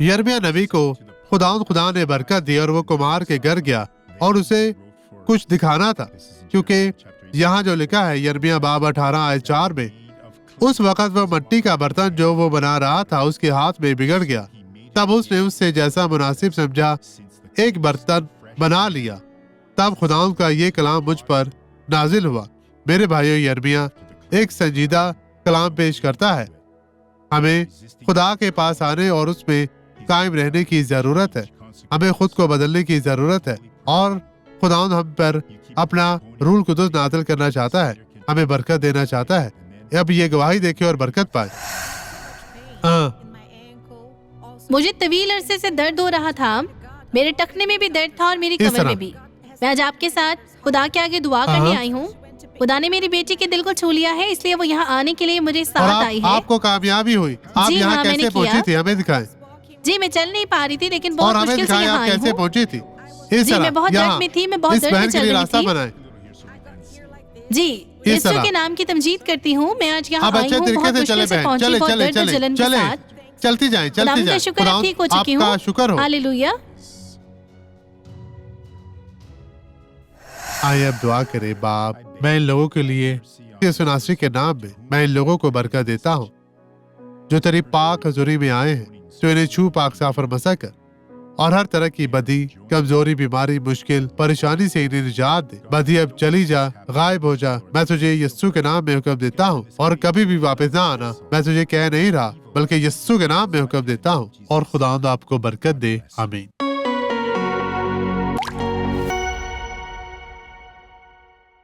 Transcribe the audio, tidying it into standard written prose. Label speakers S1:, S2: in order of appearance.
S1: یرمیہ نبی کو خدا نے برکت دی اور وہ کمار کے گھر گیا اور اسے کچھ دکھانا تھا، کیونکہ یہاں جو لکھا ہے یرمیہ باب 18 آیت 4 میں، اس وقت وہ مٹی کا برتن جو وہ بنا رہا تھا اس کے ہاتھ میں بگڑ گیا، تب اس نے اس سے جیسا مناسب سمجھا ایک برتن بنا لیا۔ تب خدا کا یہ کلام مجھ پر نازل ہوا۔ میرے بھائیو، یرمیہ ایک سنجیدہ کلام پیش کرتا ہے۔ ہمیں خدا کے پاس آنے اور اس میں قائم رہنے کی ضرورت ہے۔ ہمیں خود کو بدلنے کی ضرورت ہے اور خدا ہم پر اپنا روح القدس نازل کرنا چاہتا ہے، ہمیں برکت دینا چاہتا ہے۔ اب یہ گواہی دیکھے اور برکت پائے۔
S2: مجھے طویل عرصے سے درد ہو رہا تھا، میرے ٹخنے میں بھی درد تھا اور میری کمر میں بھی۔ میں آج آپ کے ساتھ خدا کے آگے دعا کرنے آئی ہوں۔ خدا نے میری بیٹی کے دل کو چھو لیا ہے، اس لیے وہ یہاں آنے کے لیے مجھے ساتھ آئی ہے۔
S1: آپ کو کامیابی ہوئی؟ آپ یہاں کیسے پہنچی تھی؟ ہمیں دکھائیں۔
S2: جی میں چل نہیں پا رہی تھی، لیکن بہت مشکل سے یہاں آئی ہوں۔
S1: کیسے پہنچی تھی؟
S2: جی میں بہت درد میں تھی، میں بہت درد میں چل رہی تھی۔ جی یسوع کے نام کی تمجید کرتی ہوں۔ میں آج یہاں آئی ہوں، بہت مشکل سے پہنچی، بہت درد و جلن کے ساتھ۔
S1: چلتی جائیں،
S2: خدا کا شکر ہے ٹھیک ہو چکی ہوں۔
S1: شکر ہو۔
S2: ہاللیلویہ۔
S1: آئے اب دعا کرے۔ باپ، میں ان لوگوں کے لیے یسوع ناصری کے نام میں ان لوگوں کو برکت دیتا ہوں جو تیری پاک حضوری میں آئے ہیں۔ تو انہیں چھو پاک صاف اور مسح کر اور ہر طرح کی بدی، کمزوری، بیماری، مشکل، پریشانی سے انہیں نجات دے۔ بدی اب چلی جا، غائب ہو جا۔ میں تجھے یسوع کے نام میں حکم دیتا ہوں اور کبھی بھی واپس نہ آنا۔ میں تجھے کہہ نہیں رہا بلکہ یسوع کے نام میں حکم دیتا ہوں، اور خدا آپ کو برکت دے۔ آمین۔